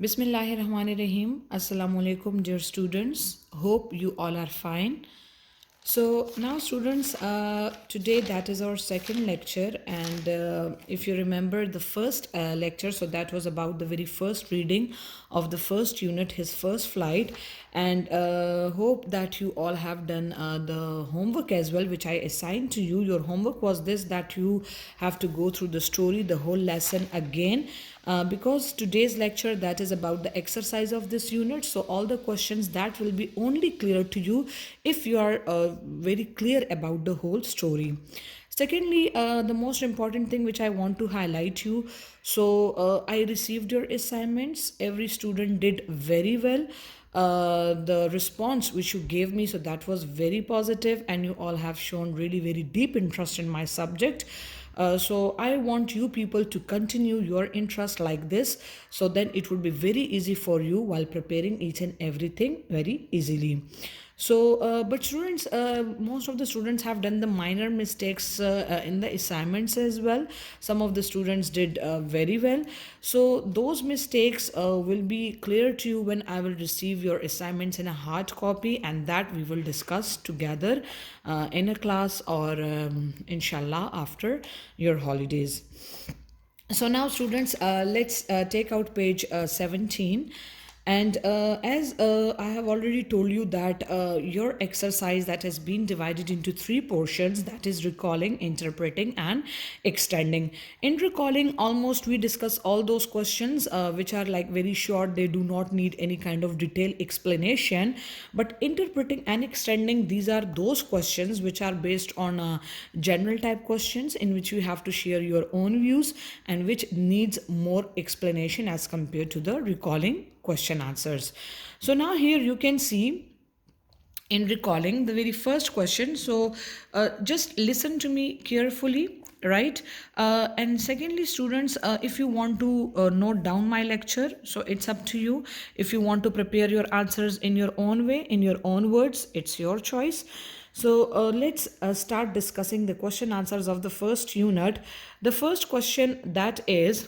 Bismillahirrahmanirrahim. Assalamu alaikum, dear students. Hope you all are fine. So now students, today that is our second lecture, and if you remember the first lecture, so that was about the very first reading of the first unit, his first flight, and hope that you all have done the homework as well, which I assigned to you. Your homework was this, that you have to go through the story, the whole lesson again, because today's lecture that is about the exercise of this unit, so all the questions that will be only clear to you if you are very clear about the whole story. Secondly, the most important thing which I want to highlight you, so I received your assignments. Every student did very well. The response which you gave me, so that was very positive, and you all have shown really very deep interest in my subject. So I want you people to continue your interest like this, so then it would be very easy for you while preparing each and everything very easily. So, but students, most of the students have done the minor mistakes in the assignments as well. Some of the students did very well. So those mistakes will be clear to you when I will receive your assignments in a hard copy, and that we will discuss together in a class, or inshallah after your holidays. So now students, let's take out page 17. And as I have already told you that your exercise that has been divided into three portions, that is recalling, interpreting, and extending. In recalling, almost we discuss all those questions which are like very short, they do not need any kind of detailed explanation. But interpreting and extending, these are those questions which are based on general type questions, in which you have to share your own views and which needs more explanation as compared to the recalling question answers. So now here you can see in recalling the very first question. So just listen to me carefully, right? And secondly, students, if you want to note down my lecture, so it's up to you. If you want to prepare your answers in your own way, in your own words, it's your choice. So let's start discussing the question answers of the first unit. The first question, that is,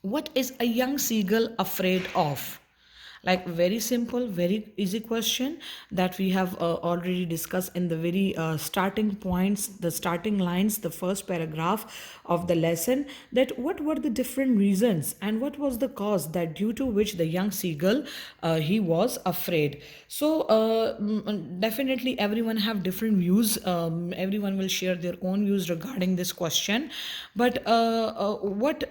what is a young seagull afraid of? Like, very simple, very easy question that we have already discussed in the very starting points, the starting lines, the first paragraph of the lesson, that what were the different reasons and what was the cause that due to which the young seagull he was afraid. So definitely everyone have different views. Everyone will share their own views regarding this question, but what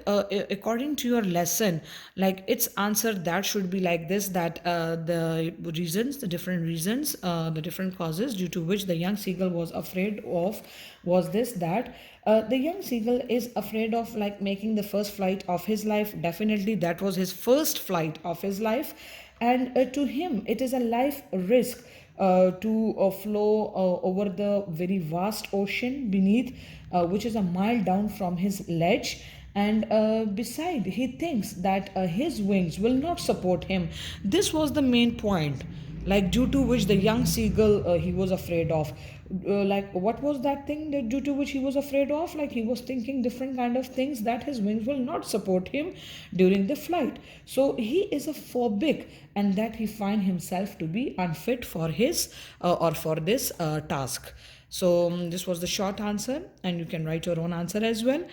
according to your lesson, like its answer that should be like this, that the reasons, the different reasons, the different causes due to which the young seagull was afraid of was this, that the young seagull is afraid of like making the first flight of his life. Definitely that was his first flight of his life, and to him it is a life risk to flow over the very vast ocean beneath, which is a mile down from his ledge. And beside, he thinks that his wings will not support him. This was the main point, like due to which the young seagull he was afraid of. Like, what was that thing that due to which he was afraid of? Like, he was thinking different kind of things, that his wings will not support him during the flight. So he is a phobic, and that he find himself to be unfit for his or for this task. So this was the short answer, and you can write your own answer as well.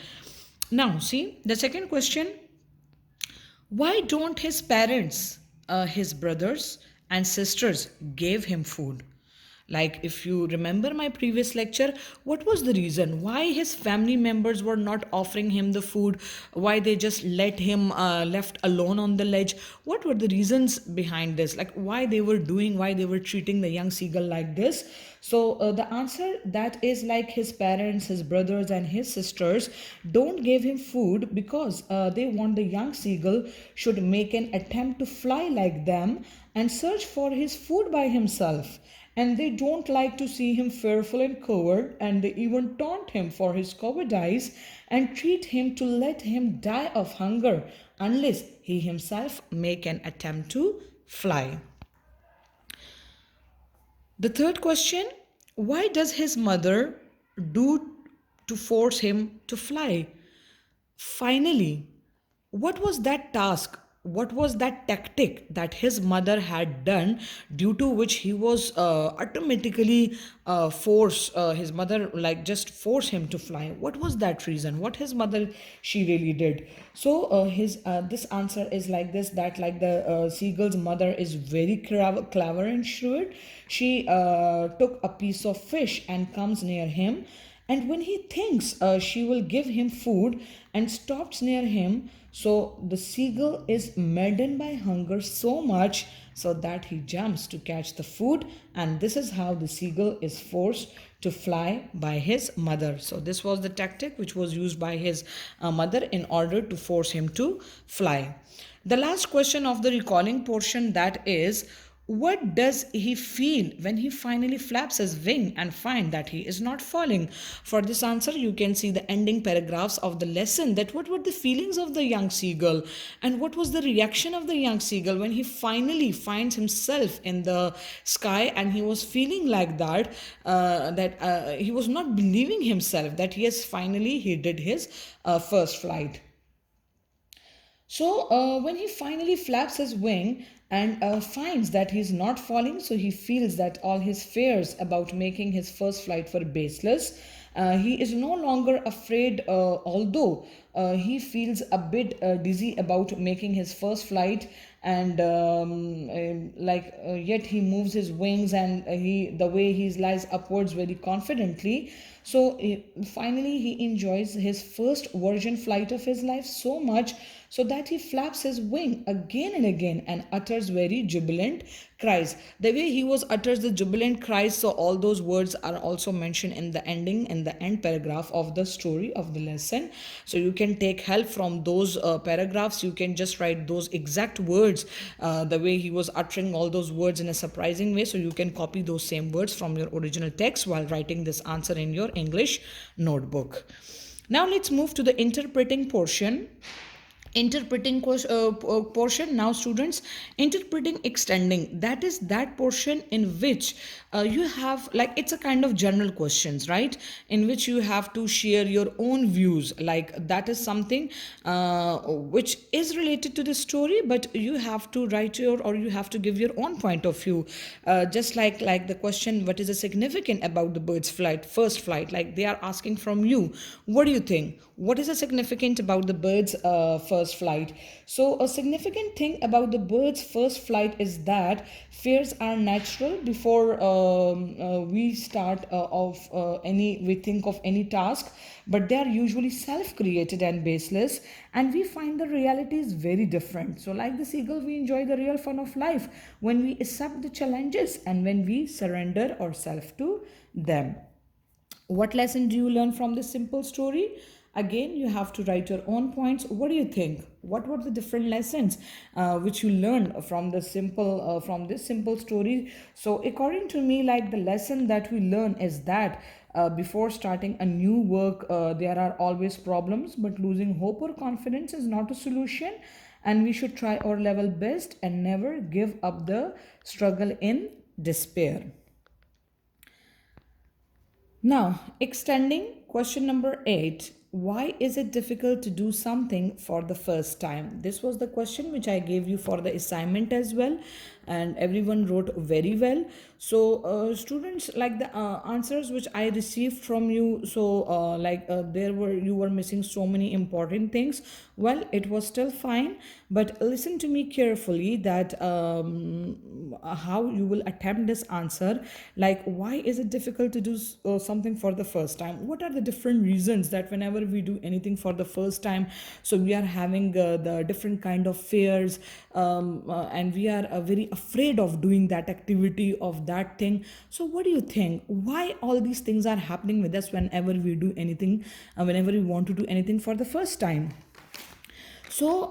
Now, see the second question, why don't his parents, his brothers and sisters, gave him food? Like, if you remember my previous lecture, what was the reason why his family members were not offering him the food? Why they just let him left alone on the ledge? What were the reasons behind this? Like, why they were doing, why they were treating the young seagull like this? So the answer, that is like his parents, his brothers and his sisters don't give him food because they want the young seagull should make an attempt to fly like them and search for his food by himself. And they don't like to see him fearful and coward, and they even taunt him for his cowardice and treat him to let him die of hunger unless he himself make an attempt to fly. The third question, why does his mother do to force him to fly? Finally, what was that task what was that tactic that his mother had done, due to which he was automatically force his mother, like, just force him to fly? What was that reason? What his mother she really did? So his this answer is like this, that like the seagull's mother is very clever and shrewd. She took a piece of fish and comes near him, and when he thinks she will give him food and stops near him, so the seagull is maddened by hunger so much so that he jumps to catch the food, and this is how the seagull is forced to fly by his mother. So this was the tactic which was used by his mother in order to force him to fly. The last question of the recalling portion, that is, what does he feel when he finally flaps his wing and find that he is not falling? For this answer, you can see the ending paragraphs of the lesson, that what were the feelings of the young seagull, and what was the reaction of the young seagull when he finally finds himself in the sky, and he was feeling like that, he was not believing himself that yes, finally he did his first flight. So, when he finally flaps his wing and finds that he's not falling, so he feels that all his fears about making his first flight were baseless. He is no longer afraid, although he feels a bit dizzy about making his first flight, and yet he moves his wings, and the way he lies upwards very confidently. So finally he enjoys his first version flight of his life so much, so that he flaps his wing again and again and utters very jubilant cries. The way he was utters the jubilant cries, so all those words are also mentioned in the ending, in the end paragraph of the story of the lesson. So you can take help from those paragraphs. You can just write those exact words, the way he was uttering all those words in a surprising way. So you can copy those same words from your original text while writing this answer in your English notebook. Now let's move to the interpreting portion. Portion. Now students, interpreting extending, that is that portion in which you have, like, it's a kind of general questions, right, in which you have to share your own views, like that is something which is related to the story, but you have to write your, or you have to give your own point of view, just like the question, what is the significant about the bird's flight, first flight, like they are asking from you, what do you think, what is the significant about the bird's first flight? So a significant thing about the bird's first flight is that fears are natural before we start of any we think of any task, but they are usually self-created and baseless, and we find the reality is very different. So like the seagull, we enjoy the real fun of life when we accept the challenges and when we surrender ourselves to them. What lesson do you learn from this simple story? Again, you have to write your own points. What do you think? What were the different lessons which you learned from this simple story? So, according to me, like the lesson that we learn is that before starting a new work, there are always problems, but losing hope or confidence is not a solution. And we should try our level best and never give up the struggle in despair. Now, extending question number 8. Why is it difficult to do something for the first time? This was the question which I gave you for the assignment as well, and everyone wrote very well. So, students, like the answers which I received from you, so you were missing so many important things. Well, it was still fine, but listen to me carefully, that how you will attempt this answer. Like, why is it difficult to do something for the first time? What are the different reasons that whenever we do anything for the first time, so we are having the different kind of fears, and we are very afraid of doing that activity, of that thing. So what do you think, why all these things are happening with us whenever we do anything, whenever we want to do anything for the first time? So,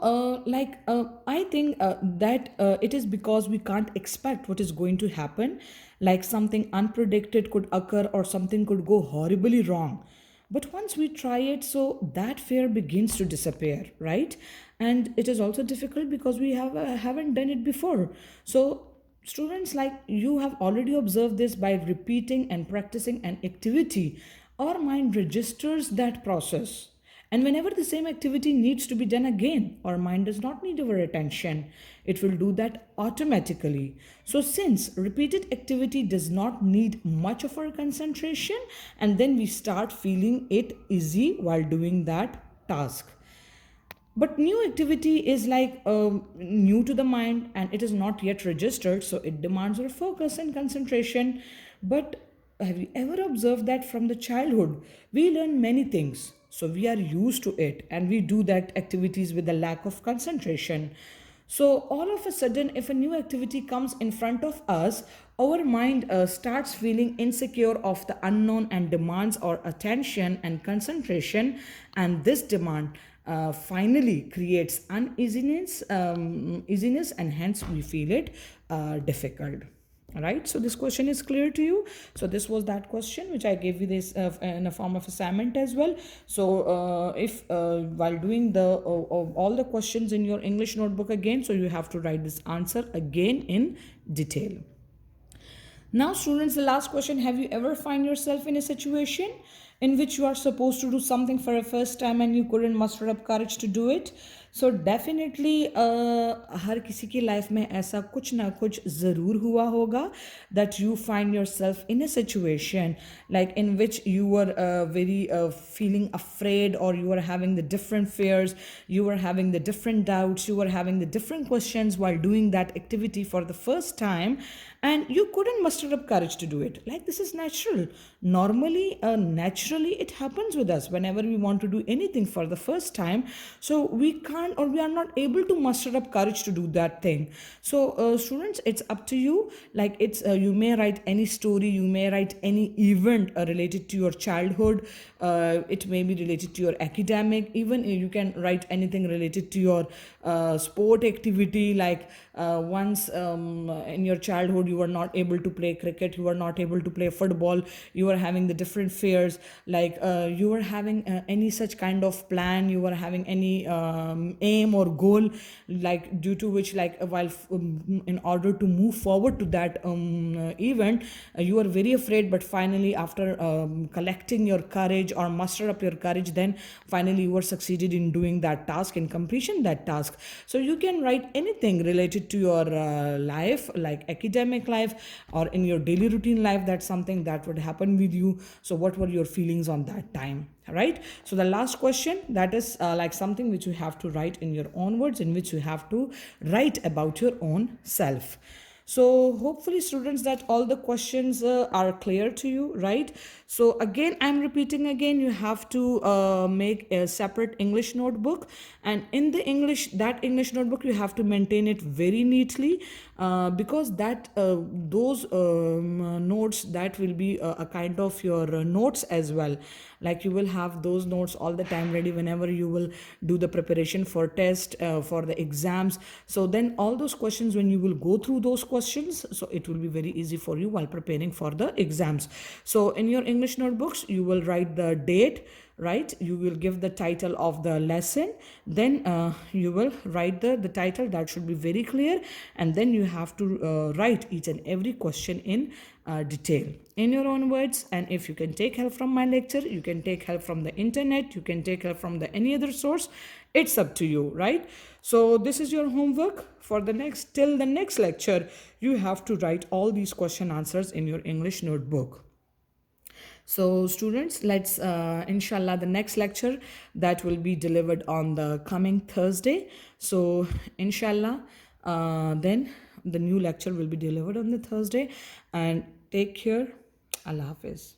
I think that it is because we can't expect what is going to happen. Like something unpredicted could occur, or something could go horribly wrong. But once we try it, so that fear begins to disappear, right? And it is also difficult because we haven't done it before. So, students, like, you have already observed this, by repeating and practicing an activity, our mind registers that process, And whenever the same activity needs to be done again, our mind does not need our attention. It will do that automatically. So, since repeated activity does not need much of our concentration, and then we start feeling it easy while doing that task. But new activity is like new to the mind and it is not yet registered, so it demands our focus and concentration. But have you ever observed that from the childhood we learn many things, so we are used to it and we do that activities with a lack of concentration. So, all of a sudden, if a new activity comes in front of us, our mind starts feeling insecure of the unknown and demands our attention and concentration. And this demand finally creates uneasiness, and hence we feel it difficult. All right, so this question is clear to you. So this was that question which I gave you this in a form of assignment as well. So if while doing the all the questions in your English notebook again, so you have to write this answer again in detail. Now, students, the last question: have you ever find yourself in a situation in which you are supposed to do something for a first time and you couldn't muster up courage to do it? So definitely हर किसी की life में ऐसा कुछ ना कुछ ज़रूर हुआ होगा that you find yourself in a situation like in which you were very feeling afraid, or you were having the different fears, you were having the different doubts, you were having the different questions while doing that activity for the first time, and you couldn't muster up courage to do it. Like, this is natural. Normally, naturally it happens with us whenever we want to do anything for the first time. So we can't, or we are not able to muster up courage to do that thing. So students, it's up to you. Like, it's you may write any story, you may write any event related to your childhood, it may be related to your academic, even you can write anything related to your sport activity, like once in your childhood you were not able to play cricket, you were not able to play football, you were having the different fears, like you were having any such kind of plan, you were having any aim or goal, like due to which, like while in order to move forward to that event, you were very afraid, but finally after collecting your courage or muster up your courage, then finally you were succeeded in doing that task, in completion that task. So you can write anything related to your life, like academic life or in your daily routine life, that's something that would happen with you. So what were your feelings on that time? Right. So the last question, that is like something which you have to write in your own words, in which you have to write about your own self. So hopefully students, that all the questions are clear to you, right? So again, I'm repeating again, you have to make a separate English notebook, and in the English notebook you have to maintain it very neatly, because that those notes, that will be a kind of your notes as well. Like, you will have those notes all the time ready whenever you will do the preparation for test, for the exams. So then all those questions, when you will go through those questions, so it will be very easy for you while preparing for the exams. So in your English notebooks, you will write the date, right? You will give the title of the lesson, then you will write the title, that should be very clear, and then you have to write each and every question in detail in your own words. And if you can take help from my lecture, you can take help from the internet, you can take help from the any other source, it's up to you, right? So this is your homework for the next, till the next lecture, you have to write all these question answers in your English notebook. So students, let's inshallah, the next lecture that will be delivered on the coming Thursday. So inshallah, then the new lecture will be delivered on the Thursday. And take care. Allah Hafiz.